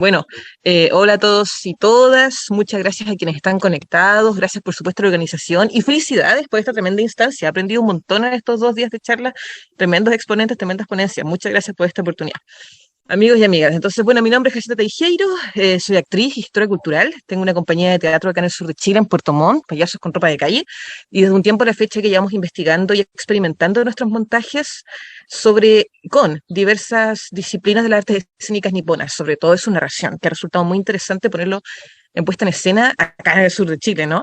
Bueno, hola a todos y todas, muchas gracias a quienes están conectados, gracias por supuesto a la organización y felicidades por esta tremenda instancia. He aprendido un montón en estos 2 días de charla, tremendos exponentes, tremendas ponencias. Muchas gracias por esta oportunidad. Amigos y amigas, entonces, bueno, mi nombre es Jacinta Teijeiro, soy actriz y gestora cultural, tengo una compañía de teatro acá en el sur de Chile, en Puerto Montt, Payasos con ropa de calle, y desde un tiempo a la fecha que llevamos investigando y experimentando nuestros montajes con diversas disciplinas de las artes escénicas niponas, sobre todo su narración, que ha resultado muy interesante ponerlo en puesta en escena acá en el sur de Chile, ¿no?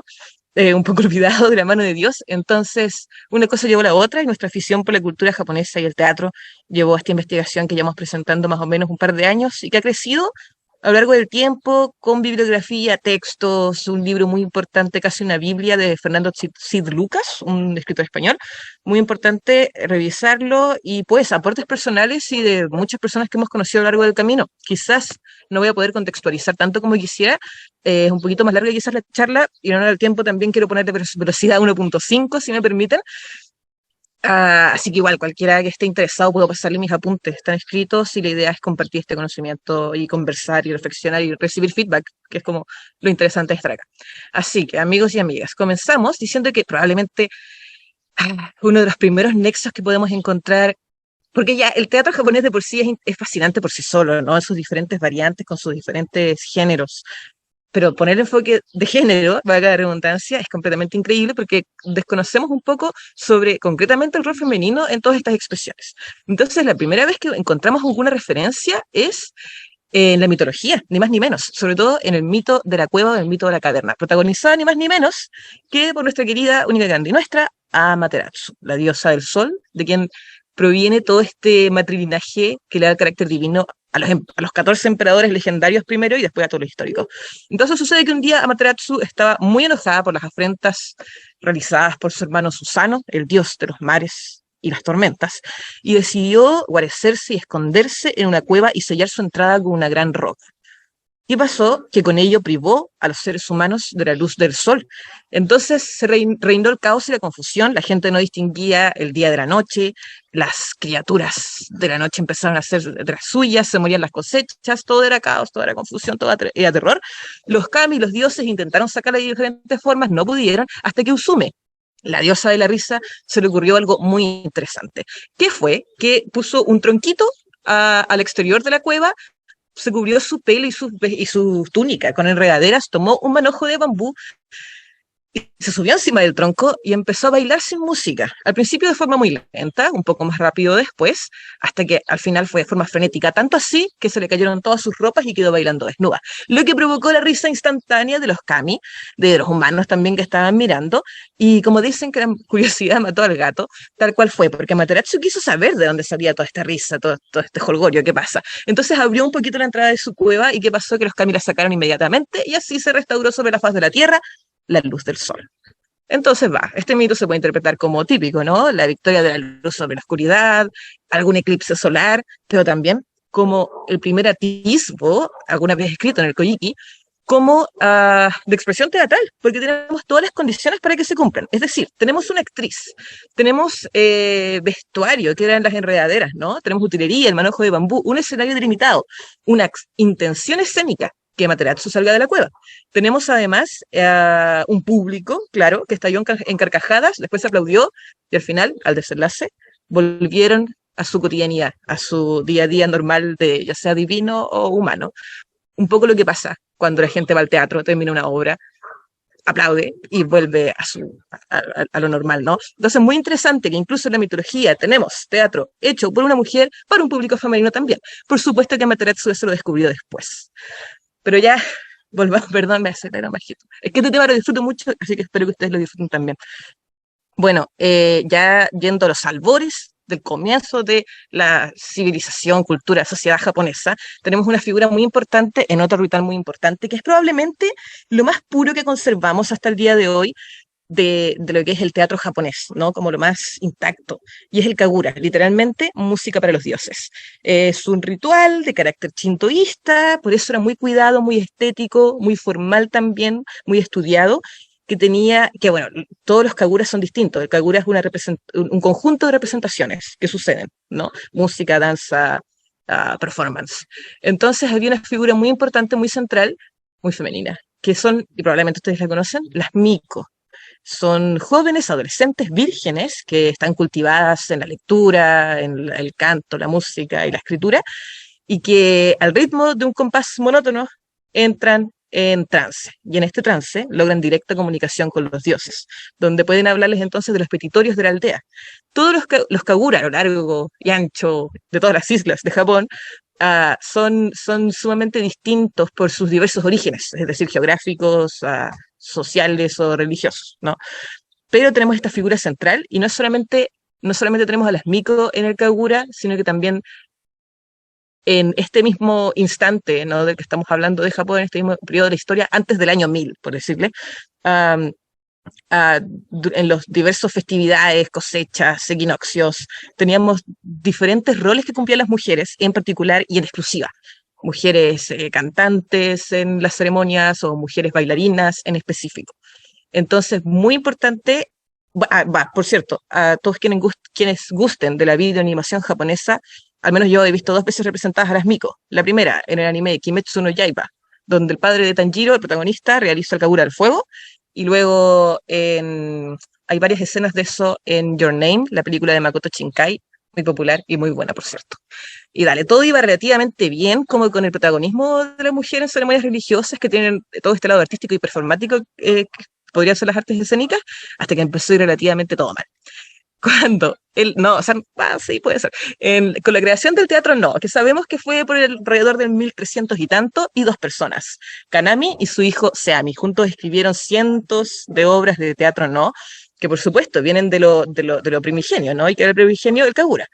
Un poco olvidado de la mano de Dios. Entonces, una cosa llevó a la otra y nuestra afición por la cultura japonesa y el teatro llevó a esta investigación que llevamos presentando más o menos un par de años y que ha crecido a lo largo del tiempo con bibliografía, textos, un libro muy importante, casi una Biblia de Fernando Cid Lucas, un escritor español, muy importante revisarlo y pues aportes personales y de muchas personas que hemos conocido a lo largo del camino. Quizás no voy a poder contextualizar tanto como quisiera, es un poquito más larga quizás la charla y en honor al tiempo también quiero poner de velocidad 1.5 si me permiten. Así que igual, cualquiera que esté interesado puedo pasarle mis apuntes, están escritos y la idea es compartir este conocimiento y conversar y reflexionar y recibir feedback, que es como lo interesante de estar acá. Así que, amigos y amigas, comenzamos diciendo que probablemente uno de los primeros nexos que podemos encontrar, porque ya el teatro japonés de por sí es fascinante por sí solo, ¿no? En sus diferentes variantes, con sus diferentes géneros, pero poner enfoque de género, valga la redundancia, es completamente increíble porque desconocemos un poco sobre concretamente el rol femenino en todas estas expresiones. Entonces, la primera vez que encontramos alguna referencia es en la mitología, ni más ni menos, sobre todo en el mito de la cueva o el mito de la caverna, protagonizada ni más ni menos que por nuestra querida, única, grande y nuestra Amaterasu, la diosa del sol, de quien proviene todo este matrilinaje que le da carácter divino a los 14 emperadores legendarios primero y después a todos los históricos. Entonces sucede que un día Amaterasu estaba muy enojada por las afrentas realizadas por su hermano Susano, el dios de los mares y las tormentas, y decidió guarecerse y esconderse en una cueva y sellar su entrada con una gran roca. ¿Qué pasó? Que con ello privó a los seres humanos de la luz del sol. Entonces se reinó el caos y la confusión, la gente no distinguía el día de la noche, las criaturas de la noche empezaron a hacer de las suyas, se morían las cosechas, todo era caos, todo era confusión, todo era terror. Los kami, los dioses, intentaron sacarla de diferentes formas, no pudieron, hasta que Usume, la diosa de la risa, se le ocurrió algo muy interesante. ¿Qué fue? Que puso un tronquito al exterior de la cueva, se cubrió su pelo y su túnica con enredaderas, tomó un manojo de bambú y se subió encima del tronco y empezó a bailar sin música. Al principio de forma muy lenta, un poco más rápido después, hasta que al final fue de forma frenética, tanto así que se le cayeron todas sus ropas y quedó bailando desnuda. Lo que provocó la risa instantánea de los kami, de los humanos también que estaban mirando, y como dicen que la curiosidad mató al gato, tal cual fue, porque Materatsu quiso saber de dónde salía toda esta risa, todo este jolgorio, qué pasa. Entonces abrió un poquito la entrada de su cueva y qué pasó, que los kami la sacaron inmediatamente y así se restauró sobre la faz de la tierra la luz del sol. Entonces este mito se puede interpretar como típico, ¿no? La victoria de la luz sobre la oscuridad, algún eclipse solar, pero también como el primer atisbo, alguna vez escrito en el Kojiki, como de expresión teatral, porque tenemos todas las condiciones para que se cumplan. Es decir, tenemos una actriz, tenemos vestuario, que eran las enredaderas, ¿no? Tenemos utilería, el manojo de bambú, un escenario delimitado, una intención escénica, que Materatsu salga de la cueva. Tenemos además un público, claro, que estalló en carcajadas, después se aplaudió y al final, al desenlace, volvieron a su cotidianidad, a su día a día normal de ya sea divino o humano. Un poco lo que pasa cuando la gente va al teatro, termina una obra, aplaude y vuelve a lo normal, ¿no? Entonces, muy interesante que incluso en la mitología tenemos teatro hecho por una mujer para un público femenino también. Por supuesto que Materatsu eso lo descubrió después. Pero ya, volvamos, perdón, me acelero bajito. Es que este tema lo disfruto mucho, así que espero que ustedes lo disfruten también. Bueno, ya yendo a los albores del comienzo de la civilización, cultura, sociedad japonesa, tenemos una figura muy importante en otro ritual muy importante, que es probablemente lo más puro que conservamos hasta el día de hoy de lo que es el teatro japonés, ¿no? Como lo más intacto. Y es el kagura, literalmente música para los dioses. Es un ritual de carácter shintoísta, por eso era muy cuidado, muy estético, muy formal también, muy estudiado, que bueno, todos los kaguras son distintos. El kagura es un conjunto de representaciones que suceden, ¿no? Música, danza, performance. Entonces había una figura muy importante, muy central, muy femenina, que son, y probablemente ustedes la conocen, las Miko. Son jóvenes, adolescentes, vírgenes, que están cultivadas en la lectura, en el canto, la música y la escritura, y que al ritmo de un compás monótono entran en trance. Y en este trance logran directa comunicación con los dioses, donde pueden hablarles entonces de los petitorios de la aldea. Todos los Kagura a lo largo y ancho de todas las islas de Japón son sumamente distintos por sus diversos orígenes, es decir, geográficos, sociales o religiosos, ¿no? Pero tenemos esta figura central y no solamente tenemos a las Miko en el Kagura, sino que también en este mismo instante, ¿no?, del que estamos hablando de Japón, en este mismo periodo de la historia, antes del año 1000, por decirle, um, en los diversos festividades, cosechas, equinoccios, teníamos diferentes roles que cumplían las mujeres, en particular y en exclusiva. Mujeres cantantes en las ceremonias o mujeres bailarinas en específico. Entonces, muy importante, por cierto, a todos quienes gusten de la videoanimación japonesa, al menos yo he visto 2 veces representadas a las Miko. La primera, en el anime Kimetsu no Yaiba, donde el padre de Tanjiro, el protagonista, realiza el Kagura del Fuego, y luego hay varias escenas de eso en Your Name, la película de Makoto Shinkai, muy popular y muy buena, por cierto. Y dale, todo iba relativamente bien, como con el protagonismo de la mujer en ceremonias religiosas que tienen todo este lado artístico y performático que podrían ser las artes escénicas, hasta que empezó a ir relativamente todo mal. Cuando no, o sea, sí puede ser. Con la creación del teatro no, que sabemos que fue por alrededor del 1300 y tanto, y 2 personas, Kanami y su hijo Seami, juntos escribieron cientos de obras de teatro no, que por supuesto vienen de lo primigenio, ¿no? Y que era el primigenio del Kagura,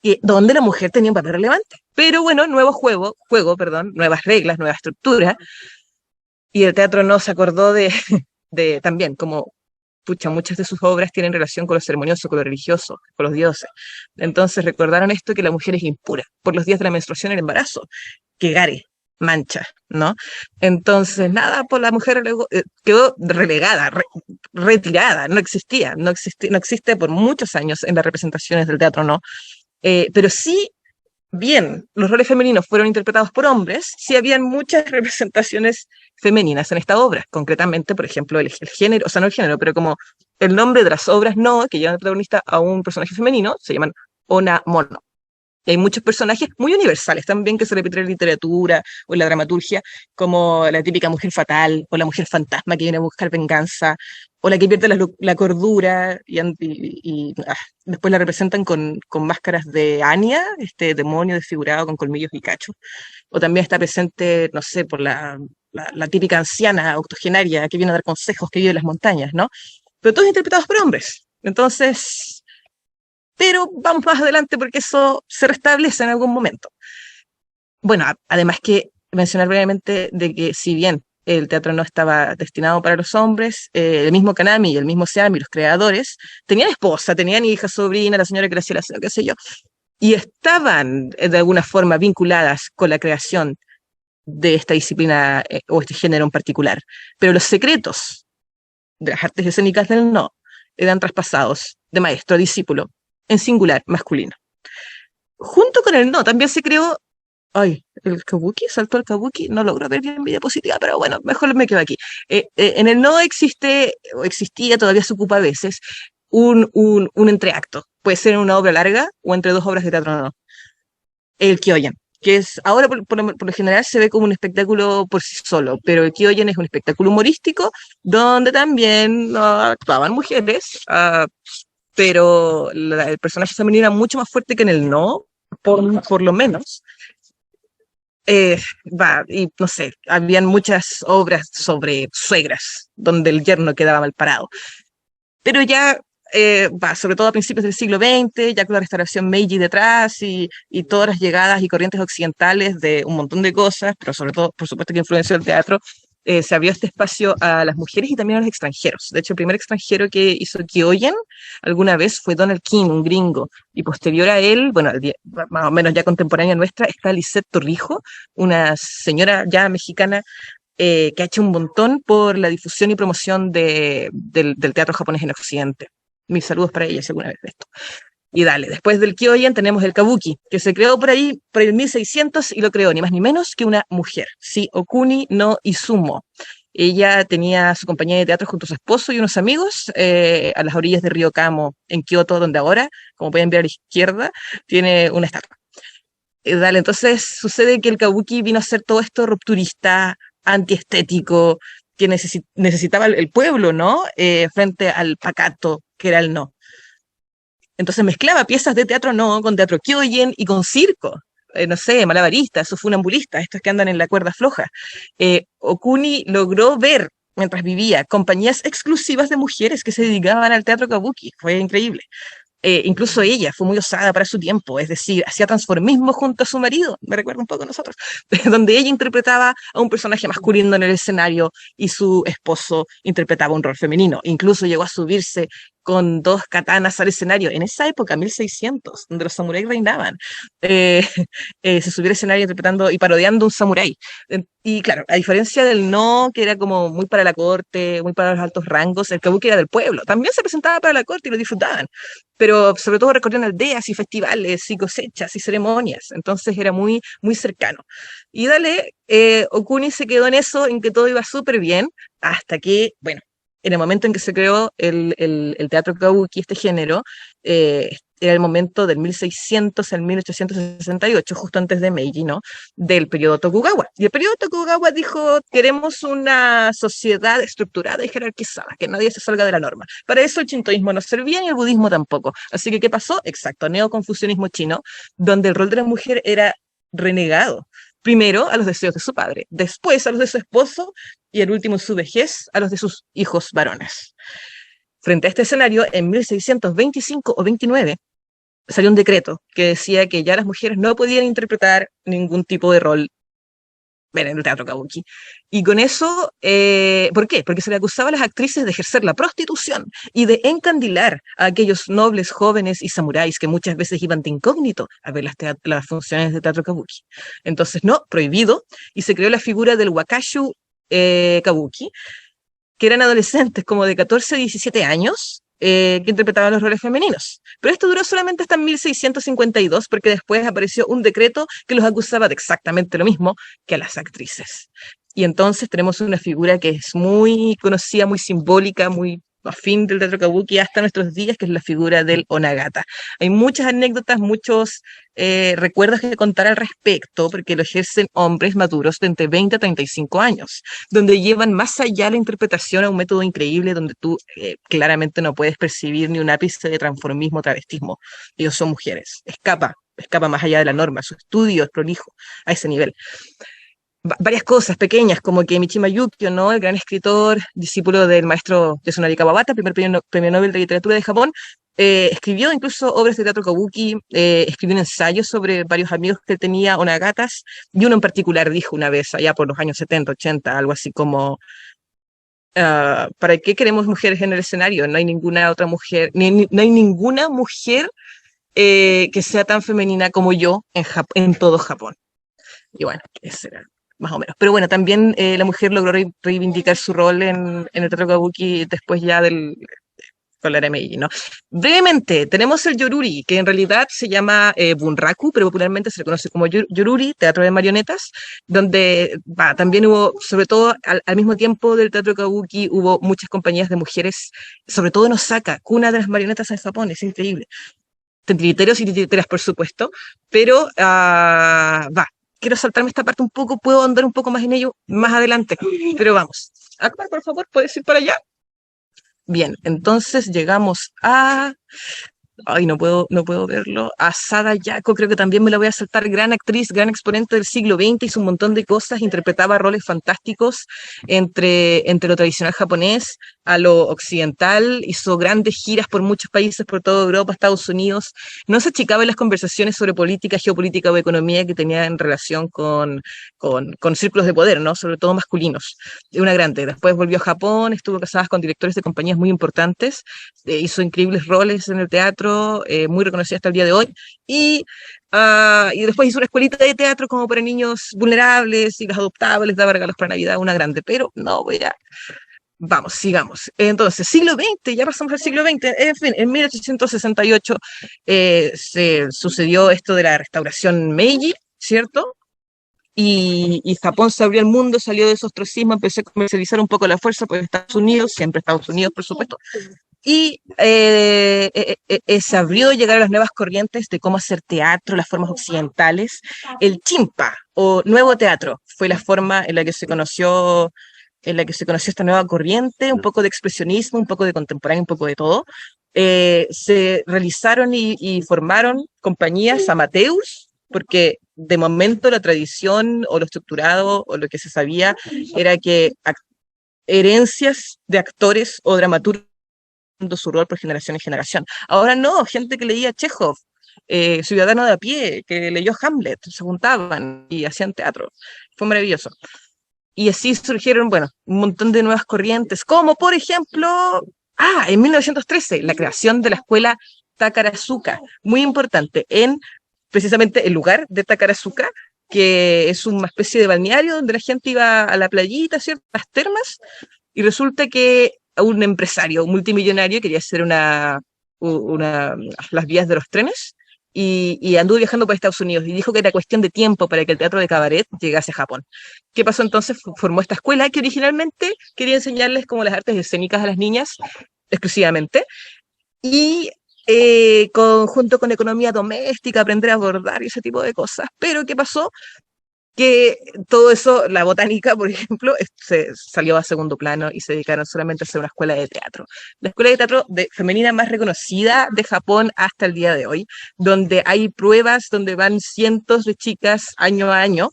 y donde la mujer tenía un papel relevante. Pero bueno, nuevas reglas, nueva estructura, y el teatro no se acordó de también, como muchas de sus obras tienen relación con lo ceremonioso, con lo religioso, con los dioses. Entonces recordaron esto, que la mujer es impura por los días de la menstruación y el embarazo, que gare, mancha, ¿no? Entonces, nada, pues la mujer luego quedó relegada, retirada, no existe por muchos años en las representaciones del teatro, ¿no? Pero sí, bien, los roles femeninos fueron interpretados por hombres, sí habían muchas representaciones femeninas en esta obra, concretamente, por ejemplo, el género, o sea, no el género, pero como el nombre de las obras no, que llevan al protagonista a un personaje femenino, se llaman Ona Mono. Y hay muchos personajes muy universales también que se repiten en la literatura o en la dramaturgia, como la típica mujer fatal, o la mujer fantasma que viene a buscar venganza, o la que pierde la cordura, después la representan con máscaras de Anya, este demonio desfigurado con colmillos y cachos. O también está presente, no sé, por la típica anciana octogenaria que viene a dar consejos, que vive en las montañas, ¿no? Pero todos interpretados por hombres. Entonces, pero vamos más adelante porque eso se restablece en algún momento. Bueno, además que mencionar brevemente de que si bien el teatro no estaba destinado para los hombres, el mismo Kanami y el mismo Seami, los creadores, tenían esposa, tenían hija, sobrina, la señora Graciela, qué sé yo, y estaban de alguna forma vinculadas con la creación de esta disciplina o este género en particular. Pero los secretos de las artes escénicas del no eran traspasados de maestro a discípulo, en singular masculino. Junto con el no, también se creó, el kabuki, saltó el kabuki, no logro ver bien mi diapositiva, pero bueno, mejor me quedo aquí. En el no existía, todavía se ocupa a veces, un entreacto. Puede ser una obra larga o entre 2 obras de teatro no. El kyogen, que es ahora por lo general se ve como un espectáculo por sí solo, pero el kyogen es un espectáculo humorístico donde también actuaban mujeres, pero el personaje femenino era mucho más fuerte que en el no, por lo menos. Y no sé, habían muchas obras sobre suegras, donde el yerno quedaba mal parado. Pero ya, sobre todo a principios del siglo XX, ya con la restauración Meiji detrás y todas las llegadas y corrientes occidentales de un montón de cosas, pero sobre todo, por supuesto, que influenció el teatro, se abrió este espacio a las mujeres y también a los extranjeros. De hecho, el primer extranjero que hizo kyogen alguna vez fue Donald King, un gringo, y posterior a él, bueno, más o menos ya contemporánea nuestra, está Lisette Torrijo, una señora ya mexicana que ha hecho un montón por la difusión y promoción del teatro japonés en Occidente. Mis saludos para ella si alguna vez de esto. Y dale, después del Kyogen tenemos el Kabuki, que se creó por ahí, por el 1600, y lo creó ni más ni menos que una mujer, sí, Okuni no Izumo. Ella tenía su compañía de teatro junto a su esposo y unos amigos a las orillas del río Kamo, en Kioto, donde ahora, como pueden ver a la izquierda, tiene una estatua. Dale, entonces sucede que el Kabuki vino a ser todo esto rupturista, antiestético, que necesitaba el pueblo, ¿no? Frente al pacato, que era el no. Entonces mezclaba piezas de teatro no con teatro kyogen y con circo. No sé, malabaristas o funambulistas, estos que andan en la cuerda floja. Okuni logró ver, mientras vivía, compañías exclusivas de mujeres que se dedicaban al teatro kabuki. Fue increíble. Incluso ella fue muy osada para su tiempo, es decir, hacía transformismo junto a su marido, me recuerda un poco a nosotros, donde ella interpretaba a un personaje masculino en el escenario y su esposo interpretaba un rol femenino. Incluso llegó a subirse con dos katanas al escenario, en esa época, 1600, donde los samuráis reinaban. Eh, se subió al escenario interpretando y parodiando un samurái. Y claro, a diferencia del no, que era como muy para la corte, muy para los altos rangos, el kabuki era del pueblo. También se presentaba para la corte y lo disfrutaban, pero sobre todo recorrían aldeas y festivales y cosechas y ceremonias, entonces era muy, muy cercano. Y dale, Okuni se quedó en eso, en que todo iba súper bien, hasta que, bueno, en el momento en que se creó el teatro kabuki, este género, era el momento del 1600 al 1868, justo antes de Meiji, ¿no? Del periodo Tokugawa. Y el periodo Tokugawa dijo, queremos una sociedad estructurada y jerarquizada, que nadie se salga de la norma. Para eso el shintoísmo no servía ni el budismo tampoco. Así que, ¿qué pasó? Exacto, neoconfucianismo chino, donde el rol de la mujer era renegado. Primero a los deseos de su padre, después a los de su esposo y el último en su vejez a los de sus hijos varones. Frente a este escenario, en 1625 o 29, salió un decreto que decía que ya las mujeres no podían interpretar ningún tipo de rol en el teatro kabuki. Y con eso, ¿por qué? Porque se le acusaba a las actrices de ejercer la prostitución y de encandilar a aquellos nobles jóvenes y samuráis que muchas veces iban de incógnito a ver las funciones de teatro kabuki. Entonces, no, prohibido, y se creó la figura del wakashu kabuki, que eran adolescentes como de 14 a 17 años, que interpretaban los roles femeninos. Pero esto duró solamente hasta 1652, porque después apareció un decreto que los acusaba de exactamente lo mismo que a las actrices. Y entonces tenemos una figura que es muy conocida, muy simbólica, muy afín del teatro kabuki hasta nuestros días, que es la figura del Onagata. Hay muchas anécdotas, muchos recuerdos que contar al respecto, porque lo ejercen hombres maduros de entre 20 a 35 años, donde llevan más allá la interpretación a un método increíble, donde tú claramente no puedes percibir ni un ápice de transformismo o travestismo. Ellos son mujeres, escapa más allá de la norma, su estudio es prolijo a ese nivel. Varias cosas pequeñas, como que Mishima Yukio, ¿no? El gran escritor, discípulo del maestro Yasunari Kawabata, primer premio Nobel de Literatura de Japón, escribió incluso obras de teatro kabuki, escribió un ensayo sobre varios amigos que tenía, onagatas, y uno en particular dijo una vez, allá por los años 70, 80, algo así como, ¿para qué queremos mujeres en el escenario? No hay ninguna otra mujer, no hay ninguna mujer que sea tan femenina como yo en todo Japón. Y bueno, ese era más o menos. Pero bueno, también la mujer logró reivindicar su rol en el teatro kabuki después ya con la era Meiji, ¿no? Brevemente, tenemos el Yoruri, que en realidad se llama Bunraku, pero popularmente se le conoce como Yoruri, teatro de marionetas, donde también hubo, sobre todo al mismo tiempo del teatro kabuki, hubo muchas compañías de mujeres, sobre todo en Osaka, cuna de las marionetas en Japón, es increíble. Titiriteros y titiriteras, por supuesto, pero quiero saltarme esta parte un poco, puedo andar un poco más en ello más adelante, pero vamos. Akbar, por favor, ¿puedes ir para allá? Bien, entonces llegamos a... Ay, no puedo verlo. A Sada Yako, creo que también me la voy a saltar. Gran actriz, gran exponente del siglo XX, hizo un montón de cosas, interpretaba roles fantásticos entre lo tradicional japonés a lo occidental, hizo grandes giras por muchos países, por toda Europa, Estados Unidos. No se achicaba en las conversaciones sobre política, geopolítica o economía que tenía en relación con círculos de poder, ¿no? Sobre todo masculinos. Una grande. Después volvió a Japón, estuvo casada con directores de compañías muy importantes, hizo increíbles roles en el teatro, muy reconocida hasta el día de hoy, y después hizo una escuelita de teatro como para niños vulnerables y los adoptables, daba regalos para Navidad, una grande, pero no voy a Vamos, sigamos. Entonces, siglo XX, ya pasamos al siglo XX. En fin, en 1868 se sucedió esto de la restauración Meiji, ¿cierto? Y Japón se abrió al mundo, salió de esos ostracismo, empezó a comercializar un poco la fuerza por Estados Unidos, siempre Estados Unidos, por supuesto, y se abrió llegar a las nuevas corrientes de cómo hacer teatro, las formas occidentales. El chimpa, o nuevo teatro, fue la forma en la que se conoció esta nueva corriente, un poco de expresionismo, un poco de contemporáneo, un poco de todo. Se realizaron y formaron compañías amateurs, porque de momento la tradición o lo estructurado o lo que se sabía era que herencias de actores o dramaturgos su rol por generación en generación. Ahora no, gente que leía Chekhov, ciudadano de a pie, que leyó Hamlet, se juntaban y hacían teatro. Fue maravilloso. Y así surgieron, bueno, un montón de nuevas corrientes, como por ejemplo, en 1913, la creación de la escuela Takarazuka, muy importante, en precisamente el lugar de Takarazuka, que es una especie de balneario donde la gente iba a la playita, ¿cierto? Las termas, y resulta que un empresario multimillonario quería hacer las vías de los trenes y anduvo viajando por Estados Unidos y dijo que era cuestión de tiempo para que el teatro de cabaret llegase a Japón. ¿Qué pasó entonces? Formó esta escuela que originalmente quería enseñarles como las artes escénicas a las niñas exclusivamente y junto con economía doméstica, aprender a bordar y ese tipo de cosas. Pero ¿qué pasó? Que todo eso, la botánica, por ejemplo, se salió a segundo plano y se dedicaron solamente a hacer una escuela de teatro. La escuela de teatro femenina más reconocida de Japón hasta el día de hoy, donde hay pruebas donde van cientos de chicas año a año,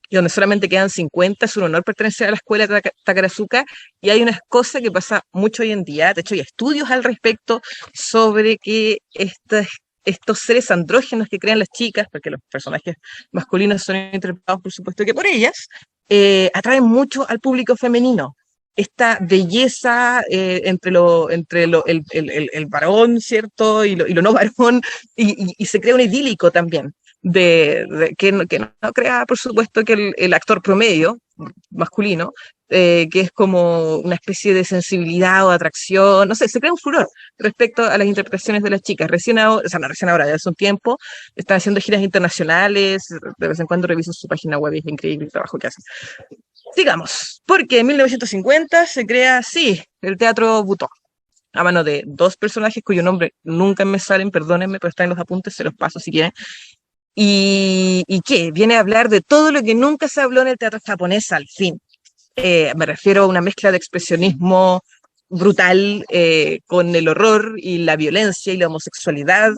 y donde solamente quedan 50, es un honor pertenecer a la escuela Takarazuka, y hay una cosa que pasa mucho hoy en día, de hecho hay estudios al respecto sobre que estos seres andrógenos que crean las chicas, porque los personajes masculinos son interpretados por supuesto que por ellas, atraen mucho al público femenino. Esta belleza el varón, ¿cierto? Y lo no varón, y se crea un idílico también que no crea, por supuesto, que el actor promedio masculino, que es como una especie de sensibilidad o atracción, no sé, se crea un furor respecto a las interpretaciones de las chicas. Recién ahora, o sea, no recién ahora, ya hace un tiempo, están haciendo giras internacionales, de vez en cuando reviso su página web y es increíble el trabajo que hacen. Sigamos, porque en 1950 se crea, sí, el Teatro Butó, a mano de dos personajes cuyo nombre nunca me salen, perdónenme, pero están en los apuntes, se los paso si quieren. ¿Y qué? Viene a hablar de todo lo que nunca se habló en el teatro japonés al fin. Me refiero a una mezcla de expresionismo brutal con el horror y la violencia y la homosexualidad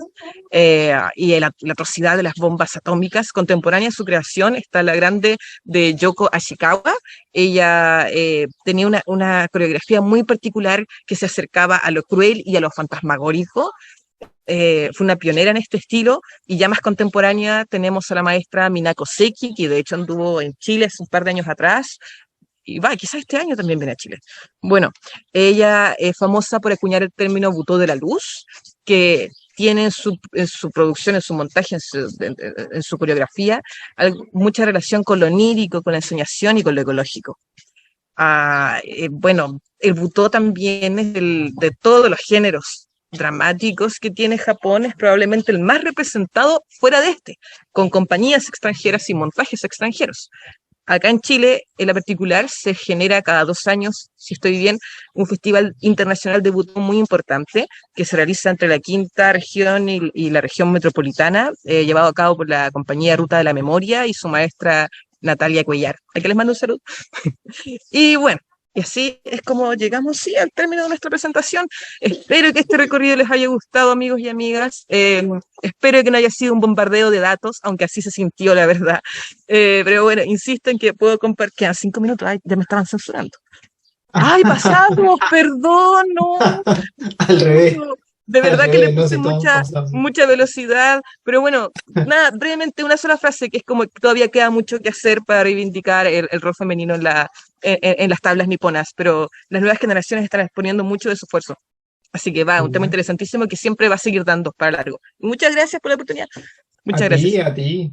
y la atrocidad de las bombas atómicas. Contemporánea a su creación está la grande de Yoko Ashikawa. Ella tenía una coreografía muy particular que se acercaba a lo cruel y a lo fantasmagórico. Fue una pionera en este estilo, y ya más contemporánea tenemos a la maestra Minako Seki, que de hecho anduvo en Chile hace un par de años atrás, y quizás este año también viene a Chile. Bueno, ella es famosa por acuñar el término butó de la luz, que tiene en su producción, en su montaje, en su coreografía, mucha relación con lo onírico, con la ensoñación y con lo ecológico. Bueno, el butó también es de todos los géneros dramáticos que tiene Japón, es probablemente el más representado fuera de este, con compañías extranjeras y montajes extranjeros. Acá en Chile, en la particular, se genera cada 2 años, si estoy bien, un festival internacional de butó muy importante que se realiza entre la quinta región y la región metropolitana, llevado a cabo por la compañía Ruta de la Memoria y su maestra Natalia Cuellar. Aquí les mando un saludo. Y bueno, y así es como llegamos, sí, al término de nuestra presentación. Espero que este recorrido les haya gustado, amigos y amigas. Espero que no haya sido un bombardeo de datos, aunque así se sintió, la verdad. Pero bueno, insisto en que puedo compartir. Quedan 5 minutos, ya me estaban censurando. ¡Ay, pasamos! ¡Perdón! ¡No! Al revés, De al verdad que le revés, no puse sé, todos pasamos. mucha velocidad, pero bueno, nada, brevemente una sola frase, que es como que todavía queda mucho que hacer para reivindicar el rol femenino en las tablas niponas, pero las nuevas generaciones están exponiendo mucho de su esfuerzo. Así que un tema Ya. interesantísimo que siempre va a seguir dando para largo. Muchas gracias por la oportunidad. A Muchas ti, gracias. a ti.